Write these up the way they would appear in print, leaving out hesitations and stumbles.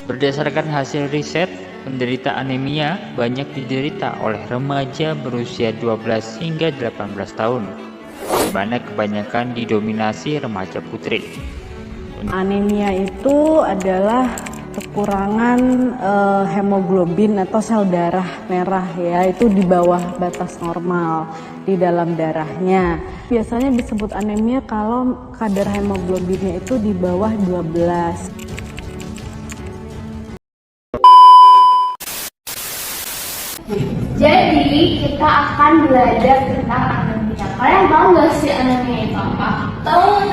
Berdasarkan hasil riset, penderita anemia banyak diderita oleh remaja berusia 12 hingga 18 tahun, di mana kebanyakan didominasi remaja putri. Anemia itu adalah kekurangan hemoglobin atau sel darah merah ya, itu di bawah batas normal di dalam darahnya. Biasanya disebut anemia kalau kadar hemoglobinnya itu di bawah 12. Jadi kita akan belajar tentang anemia. Kalian tahu nggak sih anemia itu apa? Tahu.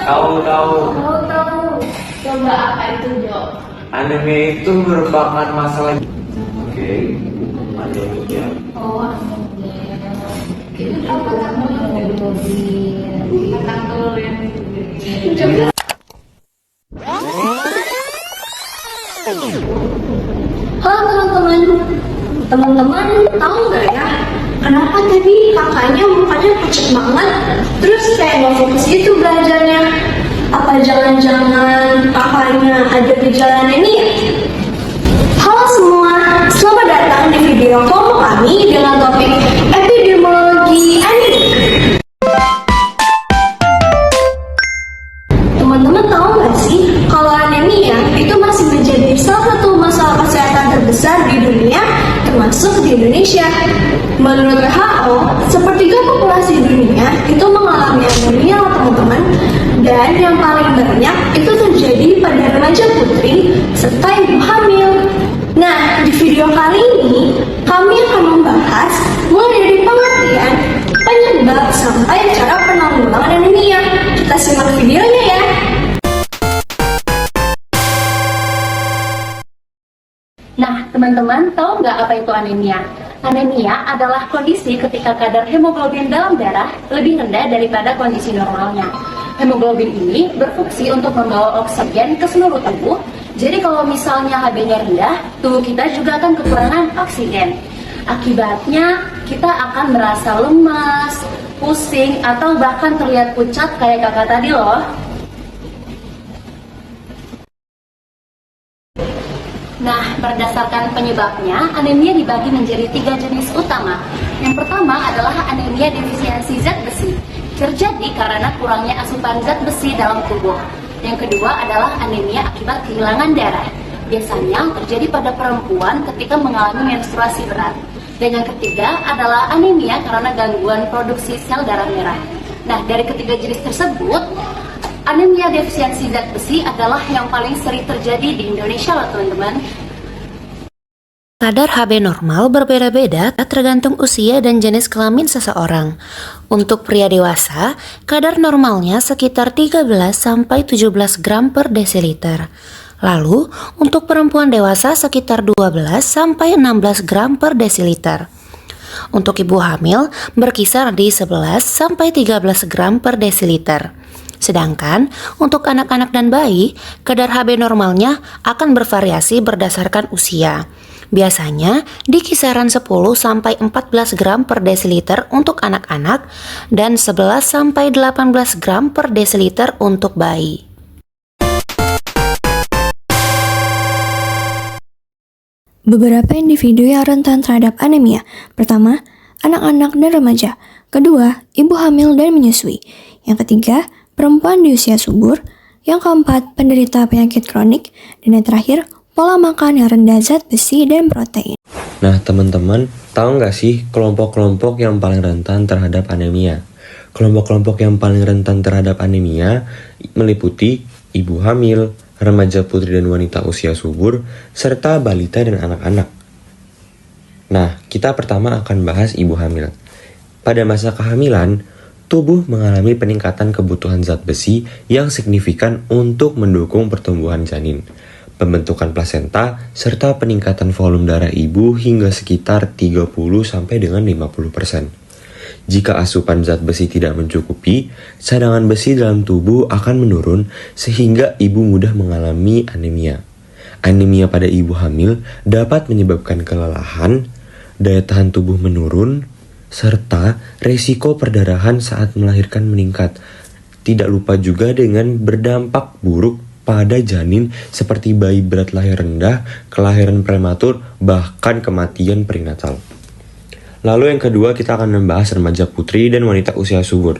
Coba apa itu, Jo? Anemia itu merupakan masalah. Anemia. Oh, anemia. Itu apa namanya? Hemoglobin. Kita tulis. Halo teman-teman, tahu nggak ya kenapa tadi kakaknya mukanya pucat banget, terus kayak nggak fokus gitu belajarnya? Apa jangan-jangan kakaknya ada gejala anemia? Halo semua, selamat datang di video kelompok kami dengan topik epidemiologi anemia. Teman-teman tahu nggak sih kalau anemia itu masih menjadi salah satu masalah kesehatan terbesar di dunia, termasuk di Indonesia. Menurut WHO, sepertiga populasi dunia itu mengalami anemia, teman-teman, dan yang paling banyak itu terjadi pada remaja putri serta ibu hamil. Nah, di video kali ini kami akan membahas mulai dari pengertian, penyebab, sampai cara penanggulangan anemia. Kita simak videonya ya. Nah, teman-teman, tahu nggak apa itu anemia? Anemia adalah kondisi ketika kadar hemoglobin dalam darah lebih rendah daripada kondisi normalnya. Hemoglobin ini berfungsi untuk membawa oksigen ke seluruh tubuh. Jadi kalau misalnya HB-nya rendah, tubuh kita juga akan kekurangan oksigen. Akibatnya, kita akan merasa lemas, pusing, atau bahkan terlihat pucat kayak kakak tadi loh. Nah, berdasarkan penyebabnya, anemia dibagi menjadi 3 jenis utama. Yang pertama adalah anemia defisiensi zat besi, terjadi karena kurangnya asupan zat besi dalam tubuh. Yang kedua adalah anemia akibat kehilangan darah, biasanya terjadi pada perempuan ketika mengalami menstruasi berat. Dan yang ketiga adalah anemia karena gangguan produksi sel darah merah. Nah, dari ketiga jenis tersebut, anemia defisiensi zat besi adalah yang paling sering terjadi di Indonesia loh teman-teman. Kadar HB normal berbeda-beda tergantung usia dan jenis kelamin seseorang. Untuk pria dewasa, kadar normalnya sekitar 13-17 gram per desiliter. Lalu, untuk perempuan dewasa sekitar 12-16 gram per desiliter. Untuk ibu hamil berkisar di 11-13 gram per desiliter. Sedangkan untuk anak-anak dan bayi, kadar HB normalnya akan bervariasi berdasarkan usia. Biasanya di kisaran 10-14 gram per desiliter untuk anak-anak dan 11-18 gram per desiliter untuk bayi. Beberapa individu yang rentan terhadap anemia. Pertama, anak-anak dan remaja. Kedua, ibu hamil dan menyusui. Yang ketiga, perempuan di usia subur. Yang keempat, penderita penyakit kronik. Dan yang terakhir, pola makan yang rendah zat besi dan protein. Nah teman-teman, tahu nggak sih kelompok-kelompok yang paling rentan terhadap anemia? Kelompok-kelompok yang paling rentan terhadap anemia meliputi ibu hamil, remaja putri dan wanita usia subur, serta balita dan anak-anak. Nah, kita pertama akan bahas ibu hamil. Pada masa kehamilan, tubuh mengalami peningkatan kebutuhan zat besi yang signifikan untuk mendukung pertumbuhan janin, pembentukan plasenta, serta peningkatan volume darah ibu hingga sekitar 30 sampai dengan 50%. Jika asupan zat besi tidak mencukupi, cadangan besi dalam tubuh akan menurun sehingga ibu mudah mengalami anemia. Anemia pada ibu hamil dapat menyebabkan kelelahan, daya tahan tubuh menurun, serta resiko perdarahan saat melahirkan meningkat. Tidak lupa juga dengan berdampak buruk pada janin seperti bayi berat lahir rendah, kelahiran prematur, bahkan kematian perinatal. Lalu yang kedua kita akan membahas remaja putri dan wanita usia subur.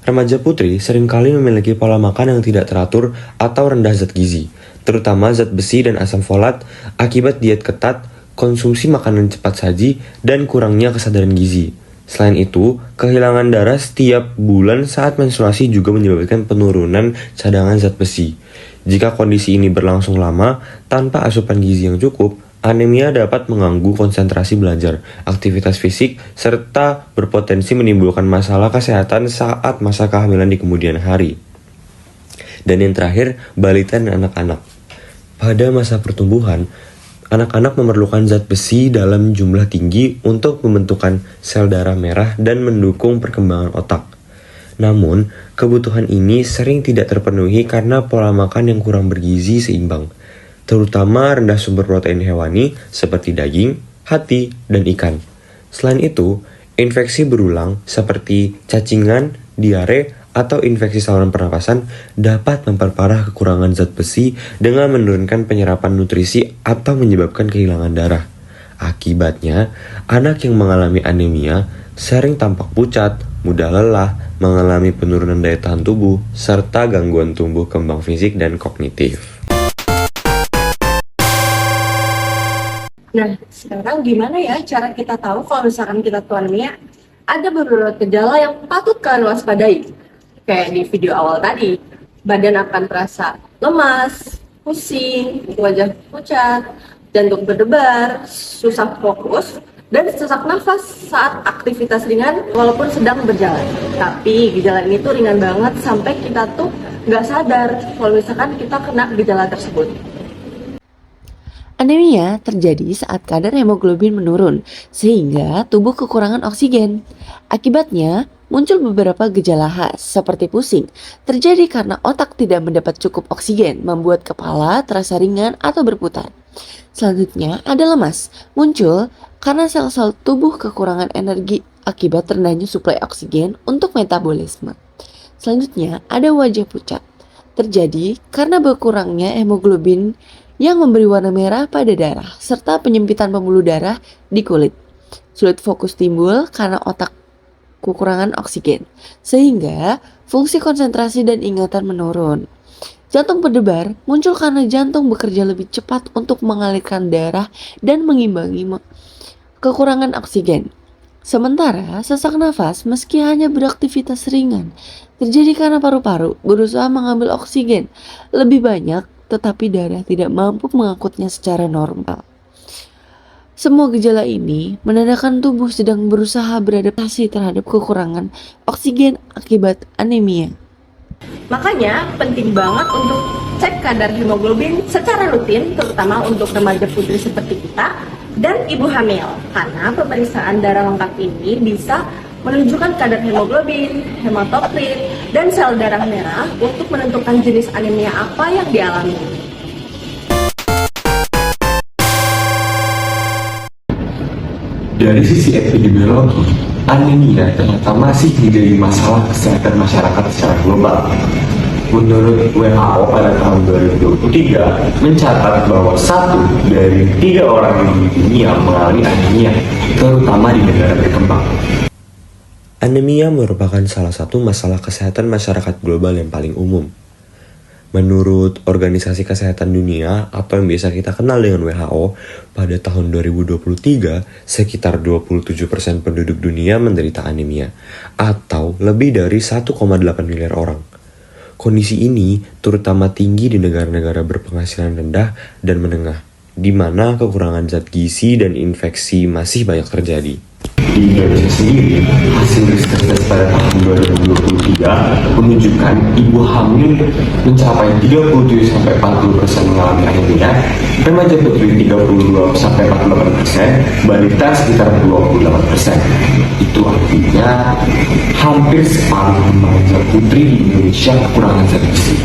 Remaja putri seringkali memiliki pola makan yang tidak teratur atau rendah zat gizi, terutama zat besi dan asam folat akibat diet ketat, konsumsi makanan cepat saji, dan kurangnya kesadaran gizi. Selain itu, kehilangan darah setiap bulan saat menstruasi juga menyebabkan penurunan cadangan zat besi. Jika kondisi ini berlangsung lama, tanpa asupan gizi yang cukup, anemia dapat mengganggu konsentrasi belajar, aktivitas fisik, serta berpotensi menimbulkan masalah kesehatan saat masa kehamilan di kemudian hari. Dan yang terakhir, balita dan anak-anak. Pada masa pertumbuhan, anak-anak memerlukan zat besi dalam jumlah tinggi untuk pembentukan sel darah merah dan mendukung perkembangan otak. Namun, kebutuhan ini sering tidak terpenuhi karena pola makan yang kurang bergizi seimbang, terutama rendah sumber protein hewani seperti daging, hati, dan ikan. Selain itu, infeksi berulang seperti cacingan, diare, atau infeksi saluran pernapasan dapat memperparah kekurangan zat besi dengan menurunkan penyerapan nutrisi atau menyebabkan kehilangan darah. Akibatnya, anak yang mengalami anemia sering tampak pucat, mudah lelah, mengalami penurunan daya tahan tubuh, serta gangguan tumbuh kembang fisik dan kognitif. Nah, sekarang gimana ya cara kita tahu kalau misalkan kita tuh anemia? Ada beberapa gejala yang patut kalian waspadai. Kayak di video awal tadi, badan akan terasa lemas, pusing, wajah pucat, jantung berdebar, susah fokus, dan sesak nafas saat aktivitas ringan walaupun sedang berjalan. Tapi gejala ini tuh ringan banget sampai kita tuh nggak sadar kalau misalkan kita kena gejala tersebut. Anemia terjadi saat kadar hemoglobin menurun, sehingga tubuh kekurangan oksigen. Akibatnya, muncul beberapa gejala khas seperti pusing, terjadi karena otak tidak mendapat cukup oksigen, membuat kepala terasa ringan atau berputar. Selanjutnya, ada lemas, muncul karena sel-sel tubuh kekurangan energi akibat rendahnya suplai oksigen untuk metabolisme. Selanjutnya, ada wajah pucat, terjadi karena berkurangnya hemoglobin yang memberi warna merah pada darah, serta penyempitan pembuluh darah di kulit. Sulit fokus timbul karena otak kekurangan oksigen, sehingga fungsi konsentrasi dan ingatan menurun. Jantung berdebar muncul karena jantung bekerja lebih cepat untuk mengalirkan darah dan mengimbangi kekurangan oksigen. Sementara sesak nafas meski hanya beraktivitas ringan, terjadi karena paru-paru berusaha mengambil oksigen lebih banyak tetapi darah tidak mampu mengangkutnya secara normal. Semua gejala ini menandakan tubuh sedang berusaha beradaptasi terhadap kekurangan oksigen akibat anemia. Makanya penting banget untuk cek kadar hemoglobin secara rutin, terutama untuk remaja putri seperti kita dan ibu hamil. Karena pemeriksaan darah lengkap ini bisa menunjukkan kadar hemoglobin, hematokrit, dan sel darah merah untuk menentukan jenis anemia apa yang dialami. Dari sisi epidemiologi, anemia ternyata masih menjadi masalah kesehatan masyarakat secara global. Menurut WHO pada tahun 2023 mencatat bahwa 1 dari 3 orang di dunia mengalami anemia, terutama di negara berkembang. Anemia merupakan salah satu masalah kesehatan masyarakat global yang paling umum. Menurut Organisasi Kesehatan Dunia atau yang biasa kita kenal dengan WHO, pada tahun 2023 sekitar 27% penduduk dunia menderita anemia atau lebih dari 1,8 miliar orang. Kondisi ini terutama tinggi di negara-negara berpenghasilan rendah dan menengah, di mana kekurangan zat gizi dan infeksi masih banyak terjadi. Di Indonesia sendiri, hasil riset pada tahun 2023 menunjukkan ibu hamil mencapai 37-40% mengalami anemia, remaja putri 32-48%, balita sekitar 28%. Itu artinya hampir separuh remaja putri di Indonesia kekurangan zat besi.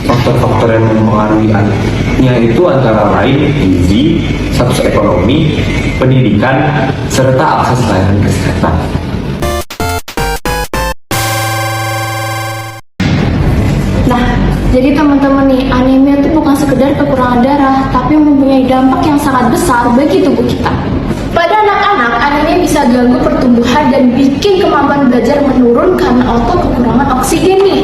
Faktor-faktor yang mempengaruhi anemia itu antara lain gizi, status ekonomi, pendidikan, serta akses layanan kesehatan. Nah, jadi teman teman-teman nih, anemia itu bukan sekedar kekurangan darah, tapi mempunyai dampak yang sangat besar bagi tubuh kita. Pada anak-anak, anemia bisa ganggu pertumbuhan dan bikin kemampuan belajar menurun karena kekurangan oksigen nih.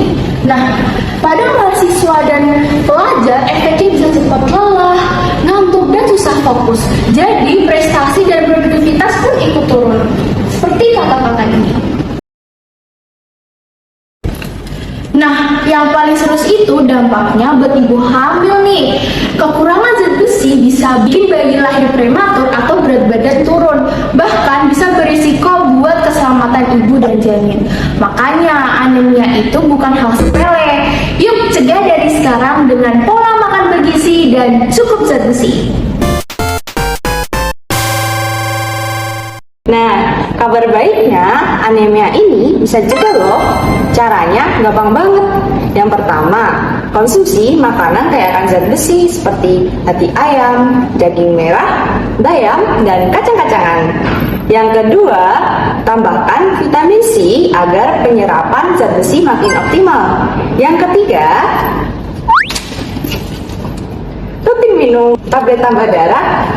Nah, pada mahasiswa dan pelajar, efeknya bisa cepat lelah, ngantuk, dan susah fokus. Jadi, prestasi dan produktivitas pun ikut turun. Seperti kata-kata ini. Nah, yang paling serius itu dampaknya buat ibu hamil nih. Kekurangan zat besi bisa bikin bayi lahir prematur atau berat badan turun. Bahkan bisa berisiko buat keselamatan ibu dan janin. Makanya anemia itu bukan hal sepele. Yuk cegah dari sekarang dengan pola makan bergizi dan cukup zat besi. Nah, kabar baiknya anemia ini bisa dicegah loh. Caranya gampang banget. Yang pertama, konsumsi makanan kaya akan zat besi seperti hati ayam, daging merah, bayam, dan kacang-kacangan. Yang kedua, tambahkan vitamin C agar penyerapan zat besi makin optimal. Yang ketiga, rutin minum tablet tambah darah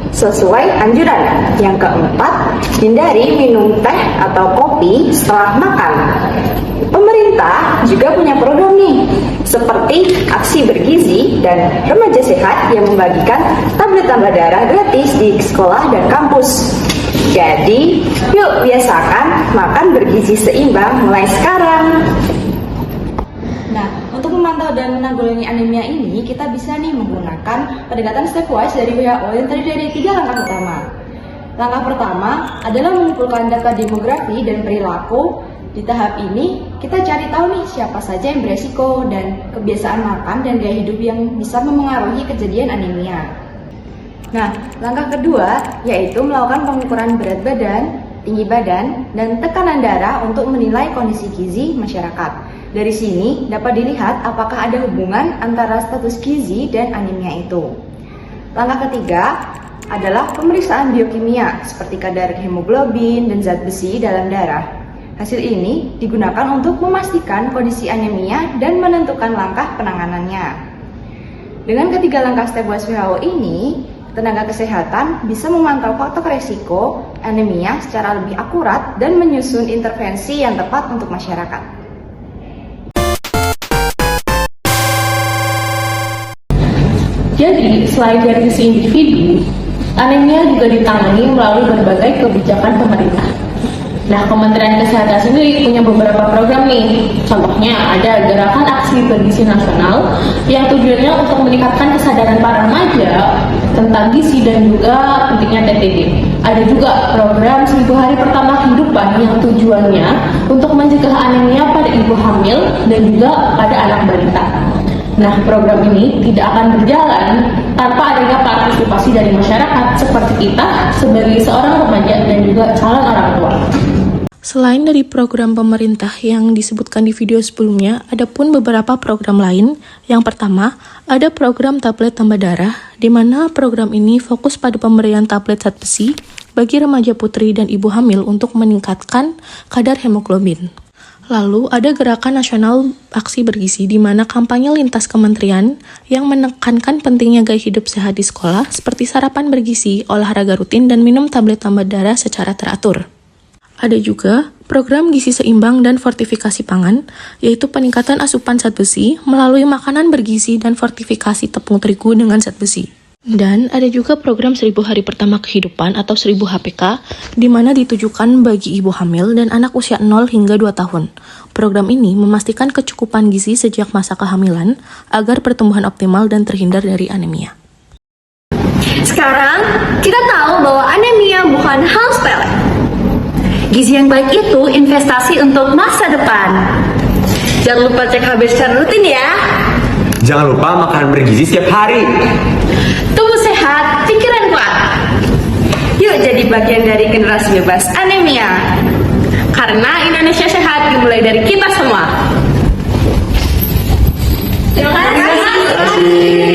sesuai anjuran. Yang keempat, hindari minum teh atau kopi setelah makan. Pemerintah juga punya program nih, seperti Aksi Bergizi dan Remaja Sehat yang membagikan tablet tambah darah gratis di sekolah dan kampus. Jadi, yuk biasakan makan bergizi seimbang mulai sekarang. Nah, untuk memantau dan menanggulangi anemia ini, kita bisa nih menggunakan pendekatan stepwise dari WHO yang terdiri dari 3 langkah utama. Langkah pertama adalah mengumpulkan data demografi dan perilaku. Di tahap ini, kita cari tahu nih siapa saja yang beresiko dan kebiasaan makan dan gaya hidup yang bisa memengaruhi kejadian anemia. Nah, langkah kedua yaitu melakukan pengukuran berat badan, tinggi badan, dan tekanan darah untuk menilai kondisi gizi masyarakat. Dari sini dapat dilihat apakah ada hubungan antara status gizi dan anemia itu. Langkah ketiga adalah pemeriksaan biokimia seperti kadar hemoglobin dan zat besi dalam darah. Hasil ini digunakan untuk memastikan kondisi anemia dan menentukan langkah penanganannya. Dengan ketiga langkah stepwise WHO ini, tenaga kesehatan bisa memantau faktor resiko anemia secara lebih akurat dan menyusun intervensi yang tepat untuk masyarakat. Jadi, selain dari sisi individu, anemia juga ditangani melalui berbagai kebijakan pemerintah. Nah, Kementerian Kesehatan sendiri punya beberapa program nih. Contohnya ada Gerakan Aksi Bergizi Nasional yang tujuannya untuk meningkatkan kesadaran para remaja tentang gizi dan juga pentingnya TTD. Ada juga program 1000 hari pertama kehidupan yang tujuannya untuk mencegah anemia pada ibu hamil dan juga pada anak balita. Nah, program ini tidak akan berjalan tanpa adanya partisipasi dari masyarakat seperti kita sebagai seorang remaja dan juga calon orang tua. Selain dari program pemerintah yang disebutkan di video sebelumnya, ada pun beberapa program lain. Yang pertama, ada program tablet tambah darah, di mana program ini fokus pada pemberian tablet zat besi bagi remaja putri dan ibu hamil untuk meningkatkan kadar hemoglobin. Lalu ada Gerakan Nasional Aksi Bergizi, di mana kampanye lintas kementerian yang menekankan pentingnya gaya hidup sehat di sekolah, seperti sarapan bergizi, olahraga rutin, dan minum tablet tambah darah secara teratur. Ada juga program gizi seimbang dan fortifikasi pangan, yaitu peningkatan asupan zat besi melalui makanan bergizi dan fortifikasi tepung terigu dengan zat besi. Dan ada juga program 1000 hari pertama kehidupan atau 1000 HPK, di mana ditujukan bagi ibu hamil dan anak usia 0 hingga 2 tahun. Program ini memastikan kecukupan gizi sejak masa kehamilan agar pertumbuhan optimal dan terhindar dari anemia. Sekarang, kita tahu bahwa anemia bukan hal sepele. Gizi yang baik itu investasi untuk masa depan. Jangan lupa cek HB secara rutin ya. Jangan lupa makan bergizi setiap hari. Tubuh sehat, pikiran kuat. Yuk jadi bagian dari generasi bebas anemia. Karena Indonesia sehat dimulai dari kita semua. Terima kasih.